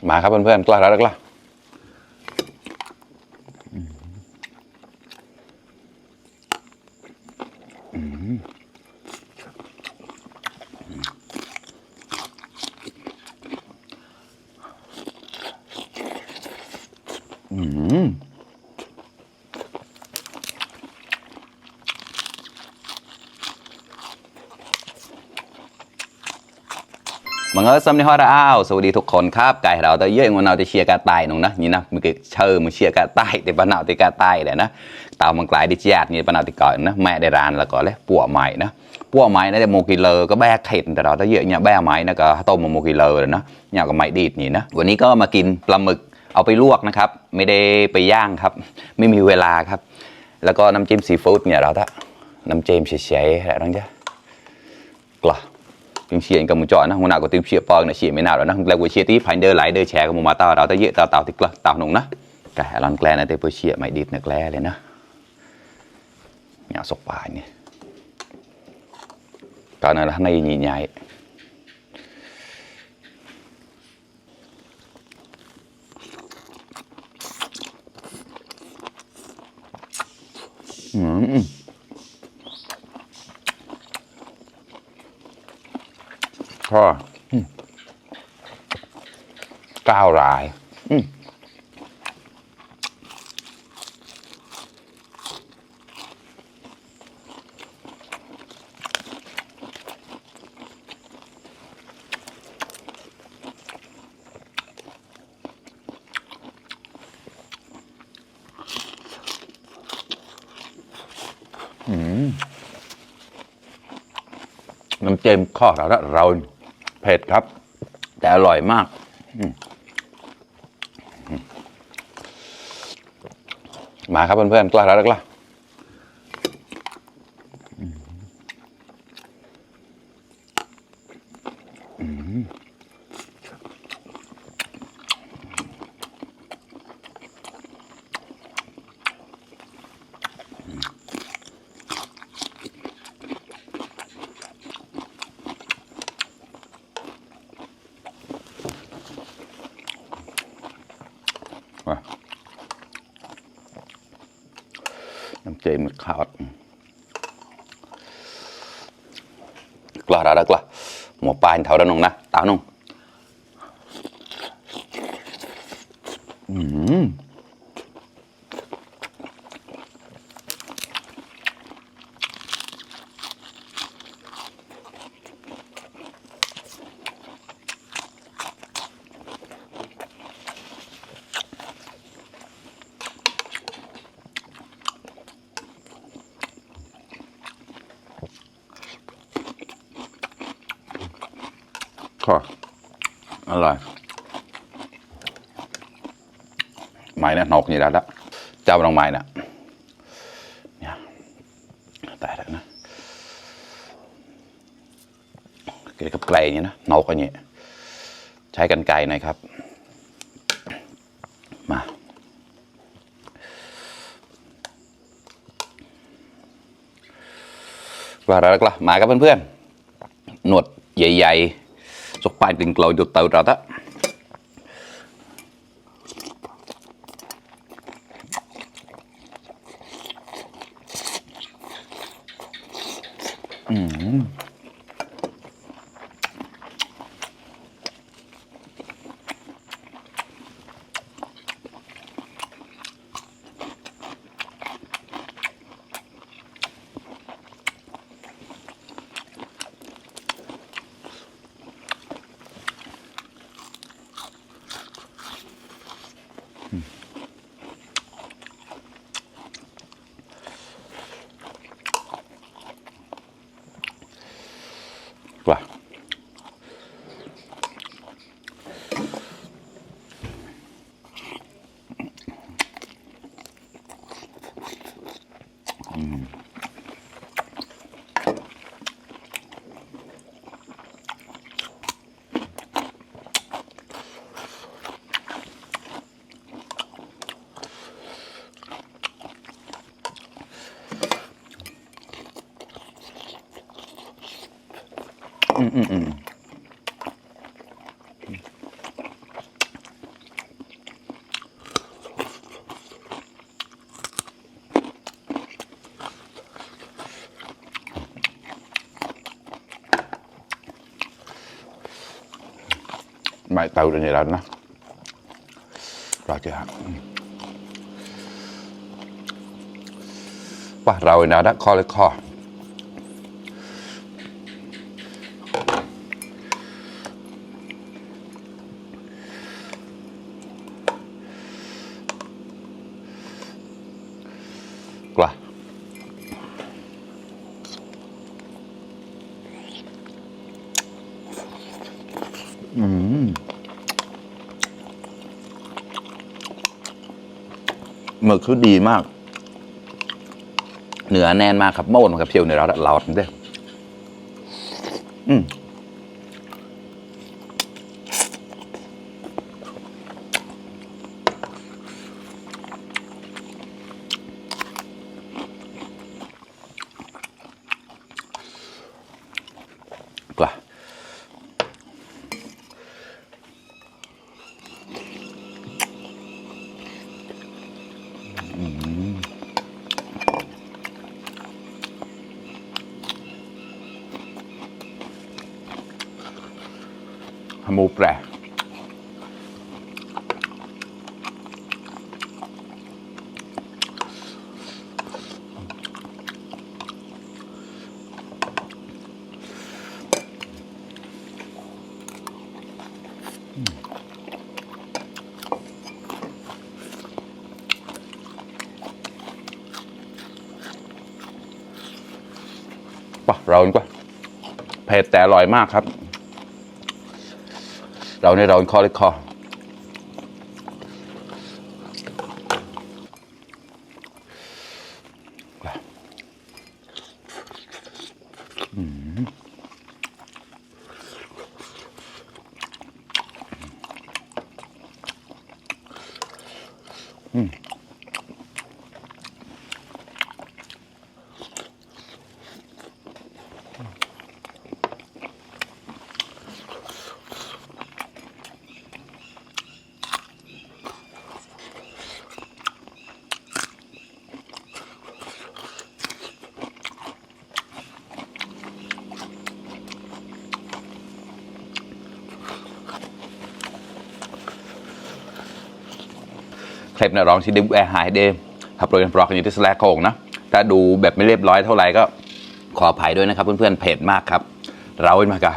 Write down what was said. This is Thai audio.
มาครับเพื่อนๆกล้าแล้วกล้ามังเอิญซ้ำในฮอร์อ้าวสวัสดีทุกคนครับไก่เราตะเยอะมันเอาจะเชียร์กาตายหนุ่งนะนี่นะมันก็เชิญมันเชียร์กาตายแต่ปนเอาแต่กาตายเลยนะเต่ามันกลายดิจิตนี่ปนเอาติก่อนนะแม่ได้รานแล้วก็เลยปัวใหม่นะปัวใหม่นะแต่โมกิเลอร์ก็แบกเห็ดแต่เราตะเยอะเนี่ยแบกใหม่นะก็ต้มโมกิเลอร์เลยนะเนี่ยก็ไม่ดีดนี่นะวันนี้ก็มากินปลาหมึกเอาไปลวกนะครับไม่ได้ไปย่างครับไม่มีเวลาครับแล้วก็น้ำจิ้มซีฟู้ดเนี่ยเราถ้าน้ำจิ้มเฉยๆอะไรนั่นจ้ะกล่อtiếng chia cầm một chọn hôm nào có tiếng chia pong này chia mấy nào đó nó là buổi chia tí phải đưa lại đưa chè của một mà tao đó tao dễ tao thì tao nồng đó cả lần kle này tới buổi chia mày đi được kle lên đó nhà sọc bài này còn này là này nhị nhảyก็9 รายน้ำเจมข้อเราเผ็ดครับแต่อร่อยมากมาครับเพื่อนๆกล้าแล้วกล้าน้ำเจมข้าวกล้าแล้วกล้าหมูปลาเท่านั้นนงนะตาหนงก็อร่อยไม้นะนกนี่แล้วเจ้าลองไม้นะเนี่ยแต่แล้วนะเกี่ยวกับไก่เนี่ยนะนกอันนี้ใช้กันไก่หน่อยครับมาว่าแล้วก็มากับเพื่อนๆหนวดใหญ่ๆสกปรกติงกลอยจุดเตาเราtáว่า ก ไม่เตาในร้านนะเราจะว่าเราเนาะคอเลยคอหมึกคือดีมากเนื้อแน่นมากครับโม่นกับเพียวในเราหลอดเด้กว่าหมูแปรเราก็เผ็ดแต่อร่อยมากครับเราในเราคอเล็กคอคลิปนะร้องชิดิแอร์หายเดมขับรถกันปลอกกันอยู่ที่สแลกโคงนะถ้าดูแบบไม่เรียบร้อยเท่าไหร่ก็ขออภัยด้วยนะครับเพื่อนๆเผ็ดมากครับเราเป็นมากะ